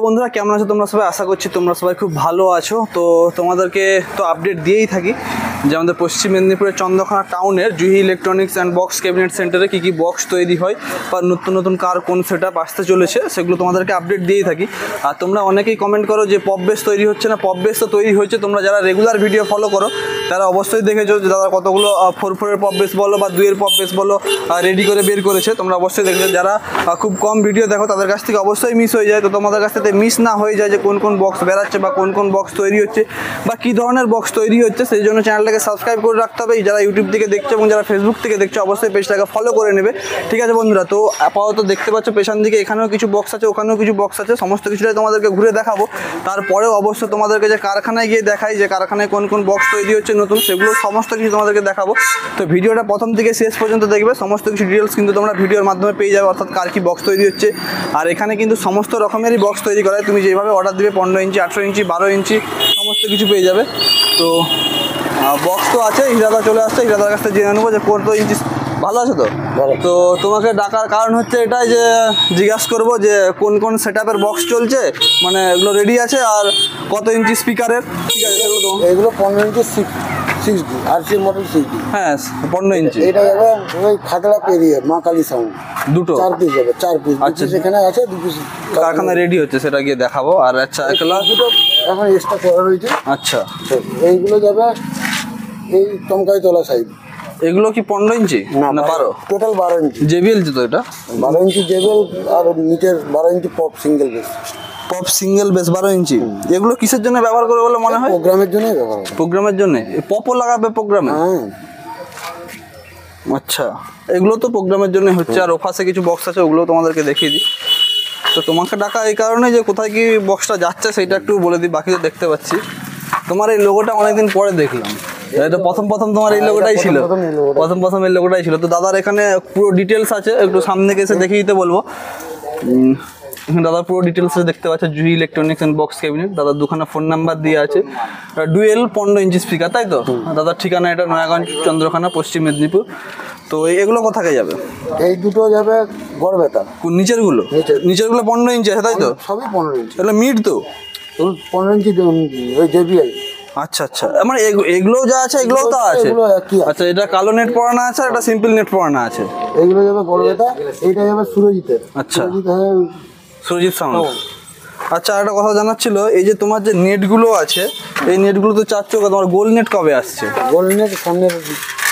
বন্ধুরা কেমন আছো তোমরা সবাই? আশা করছি তোমরা সবাই খুব ভালো আছো। তো তোমাদেরকে তো আপডেট দিয়েই থাকি যে আমাদের পশ্চিম মেদিনীপুরের চন্দ্রকোনা টাউনের Juhi electronics and box cabinet সেন্টারে কী কী বক্স তৈরি হয় বা নতুন নতুন কার কোন সেটআপ আসতে চলেছে সেগুলো তোমাদেরকে আপডেট দিয়েই থাকি। আর তোমরা অনেকেই কমেন্ট করো যে পপ বেস তৈরি হচ্ছে না। পপ বেস তো তৈরি হয়েছে, তোমরা যারা রেগুলার ভিডিও ফলো করো তারা অবশ্যই দেখেছো যে দাদা কতগুলো 4-4-এর পপ বেস বলো বা 2-এর পপ বেস বলো রেডি করে বের করেছে। তোমরা অবশ্যই দেখেছো, যারা খুব কম ভিডিও দেখো তাদের কাছ থেকে অবশ্যই মিস হয়ে যায়। তো তোমাদের কাছ থেকে মিস না হয়ে যায় যে কোন কোন বক্স বেরাচ্ছে বা কোন কোন বক্স তৈরি হচ্ছে বা কী ধরনের বক্স তৈরি হচ্ছে, সেই জন্য চ্যানেলটাকে সাবস্ক্রাইব করে রাখতে হবে। যারা ইউটিউব থেকে দেখছো এবং যারা ফেসবুক থেকে দেখছো অবশ্যই পেজটাকে ফলো করে নেবে, ঠিক আছে বন্ধুরা? তো আপাতত দেখতে পাচ্ছ পেছন দিকে এখানেও কিছু বক্স আছে, ওখানেও কিছু বক্স আছে, সমস্ত কিছুটাই তোমাদেরকে ঘুরে দেখাবো। তারপরেও অবশ্যই তোমাদেরকে যে কারখানায় গিয়ে দেখাই যে কারখানায় কোন কোন বক্স তৈরি হচ্ছে নতুন, সেগুলো সমস্ত কিছু তোমাদেরকে দেখাবো। তো ভিডিওটা প্রথম থেকে শেষ পর্যন্ত দেখবে, সমস্ত কিছু ডিটেলস কিন্তু তোমরা ভিডিওর মাধ্যমে পেয়ে যাবে, অর্থাৎ কার কী বক্স তৈরি হচ্ছে। আর এখানে কিন্তু সমস্ত রকমেরই বক্স তৈরি করা হয়, তুমি যেভাবে অর্ডার দিবে 15 ইঞ্চি, 18 ইঞ্চি, 12 ইঞ্চি সমস্ত কিছু পেয়ে যাবে। তো বক্স তো আছে, হিরাদা চলে আসছে, হিরাদার কাছ থেকে জেনে নেবো যে কত ইঞ্চি। ভালো আছো তো? তো তোমাকে ডাকার কারণ হচ্ছে এটাই যে জিজ্ঞাসা করবো যে কোন কোন সেটআপের বক্স চলছে, মানে এগুলো রেডি আছে আর কত ইঞ্চি স্পিকারের, ঠিক আছে? এগুলো 15 ইঞ্চি 6D RC মডেল 6D। হ্যাঁ 15 ইঞ্চি। এটা যাবে ওই খাতড়া পেরিয়ে মা কালী সাউন্ড, দুটো 4 পিস যাবে, 4 পিস। আচ্ছা, এখানে আছে 2 পিস কারখানা রেডি হচ্ছে, সেটা গিয়ে দেখাবো। আর আচ্ছা একলা দুটো এখন এক্সট্রা করা রয়েছে। আচ্ছা, এইগুলো যাবে এই টমকাই তলা সাইড। এগুলো কি 15 ইঞ্চি না 12? টোটাল 12 ইঞ্চি জেবিএল তো এটা 12 ইঞ্চি জেবেল, আর নিচের 12 inch pop single bass. Pop single bass 12 inch. এগুলো কিসের জন্য ব্যবহার করে বলে মনে হয়? প্রোগ্রামের জন্য ব্যবহার হয়। প্রোগ্রামের জন্য পপও লাগাবে প্রোগ্রামে? হ্যাঁ আচ্ছা, এগুলো তো প্রোগ্রামের জন্য হচ্ছে। আর ওপাশে কিছু বক্স আছে, ওগুলো তোমাদেরকে দেখিয়ে দিই। তো তোমাকে ডাকা এই কারণে যে কোথায় কি বক্সটা যাচ্ছে সেটা একটু বলে দিই, বাকি তো দেখতে পাচ্ছি। তোমার এই লোগোটা অনেকদিন পরে দেখলাম, এটা প্রথম তোমার এই লোগোটাই ছিল, প্রথম এই লোগোটাই ছিল। তো দাদার এখানে পুরো ডিটেলস আছে, একটু সামনে থেকে এসে দেখিয়ে দিতে বলবো। দাদা পুরো ডিটেলস দেখতে পাচ্ছে, Juhi electronics and box cabinet. দাদার দুখানা ফোন নাম্বার দিয়ে আছে। ডুয়েল 15 ইঞ্চি স্পিকার, তাই তো? দাদার ঠিকানা এটা নয়াগঞ্জ, চন্দ্রকোনা, পশ্চিম মেদিনীপুর। তো এগুলো কোথায় যাবে? এই দুটো যাবে গড়বেতা। নিচেরগুলো 15 ইঞ্চি আছে, তাই তো? সবই 15 ইঞ্চি। এগুলো মিড তো? 15 ইঞ্চি ওই জেবিএল। আচ্ছা আচ্ছা, মানে এগুলোও যা আছে এগুলোও তো আছে? আচ্ছা, এটা কালো নেট পরানো আছে, এটা সিম্পল নেট পরানো আছে। এগুলো যাবে গড়বেতা, এইটা যাবে সুরজিতের। আচ্ছা, সুরজিৎ সাউন্ড। আচ্ছা, একটা কথা জানার ছিল, এই যে তোমার যে নেটগুলো আছে এই নেটগুলো তো চাচ্ছ তোমার গোল নেট কবে আসছে? গোল নেট সামনের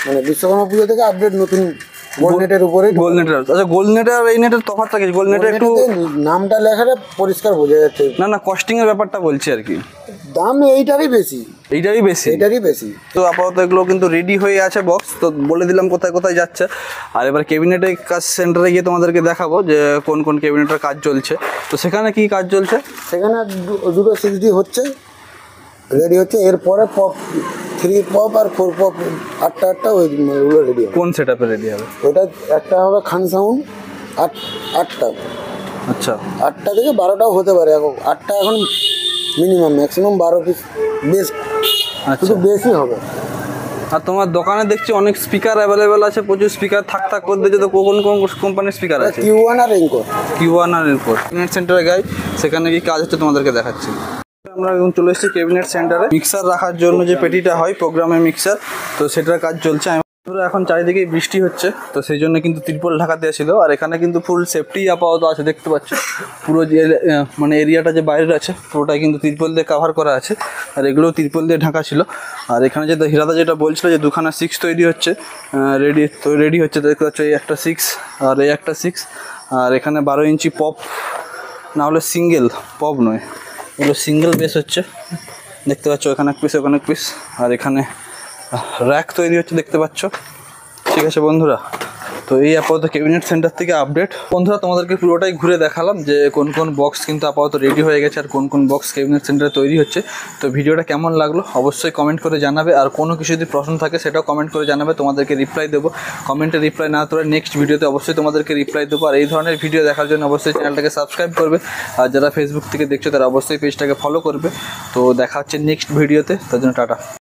মানে বিশ্বকর্মা পুজো থেকে আপডেট নতুন গোল নেটের উপরে। গোল নেটের, আচ্ছা গোল নেটের আর এই নেটের তফাৎটা কি? গোল নেটের একটু নামটা লেখাটা পরিষ্কার বোঝা যাচ্ছে। না কস্টিং এর ব্যাপারটা বলছি আর কি। দাম এইটারই বেশি। এইটারই বেশি। তো আপাতত এগুলো কিন্তু রেডি হয়ে আছে বক্স, তো বলে দিলাম কোথায় কোথায় যাচ্ছে। আর এবার ক্যাবিনেটের কাজ সেন্টারে গিয়ে তোমাদেরকে দেখাবো যে কোন কোন ক্যাবিনেটের কাজ চলছে। তো সেখানে কি কাজ চলছে? সেখানে দুটো 6D হচ্ছে, রেডি হচ্ছে। এরপরে পপ 3 পপ আর 4 পপ 8টা ওইগুলো রেডি হবে। কোন সেটআপে রেডি হবে? ওটা একটা হবে খান সাউন্ড 8টা। আচ্ছা, 8টা থেকে 12টাও হতে পারে। এখন 8টা এখন মিনিমাম, ম্যাক্সিমাম 12 পিস বেস্ট। শুধু বেশি হবে। আর তোমার দোকানে দেখছি অনেক স্পিকার অ্যাভেলেবেল আছে, প্রচুর স্পিকার থাক করে দিয়েছে। তো কোন কোন কোম্পানির স্পিকার আছে? Q1 আর রেনকো। Q1 আর রেনকো। ক্যাবিনেট সেন্টারে গাই, সেখানে কি কাজ হচ্ছে তোমাদেরকে দেখাচ্ছি। আমরা এখন চলে এসেছি ক্যাবিনেট সেন্টারে। মিক্সার রাখার জন্য যে পেটিটা হয় প্রোগ্রামের মিক্সার, তো সেটার কাজ চলছে। এখন চারিদিকে বৃষ্টি হচ্ছে, তো সেই জন্য কিন্তু তিরপল ঢাকা দেওয়া ছিল। আর এখানে কিন্তু ফুল সেফটি আপাতত আছে, দেখতে পাচ্ছ। পুরো যে মানে এরিয়াটা যে বাইরের আছে পুরোটাই কিন্তু তিরপল দিয়ে কাভার করা আছে, আর এগুলোও তিরপল দিয়ে ঢাকা ছিল। আর এখানে যে হিরাদা যেটা বলছিল যে দুখানা 6 তৈরি হচ্ছে, রেডি হচ্ছে, দেখতে পাচ্ছ। এই একটা 6 আর এই একটা 6। আর এখানে 12 ইঞ্চি পপ, না হলে সিঙ্গেল পপ নয়, এগুলো সিঙ্গেল বেস হচ্ছে, দেখতে পাচ্ছ। এখানে এক পিস, ওখানে এক পিস। আর এখানে র্যাক তৈরি হচ্ছে, দেখতে পাচ্ছ। ঠিক আছে বন্ধুরা, তো এই আপাতত ক্যাবিনেট সেন্টার থেকে আপডেট। বন্ধুরা তোমাদেরকে পুরোটাই ঘুরে দেখালাম যে কোন কোন বক্স কিন্তু আপাতত রেডি হয়ে গেছে আর কোন কোন বক্স ক্যাবিনেট সেন্টারে তৈরি হচ্ছে। তো ভিডিওটা কেমন লাগলো অবশ্যই কমেন্ট করে জানাবে। আর কোনো কিছু যদি প্রশ্ন থাকে সেটাও কমেন্ট করে জানাবে, তোমাদেরকে রিপ্লাই দেবো। কমেন্টে রিপ্লাই না তোলে নেক্সট ভিডিওতে অবশ্যই তোমাদেরকে রিপ্লাই দেবো। আর এই ধরনের ভিডিও দেখার জন্য অবশ্যই চ্যানেলটাকে সাবস্ক্রাইব করবে। আর যারা ফেসবুক থেকে দেখছো তারা অবশ্যই পেজটাকে ফলো করবে। তো দেখা হচ্ছে নেক্সট ভিডিওতে, তার জন্য টাটা।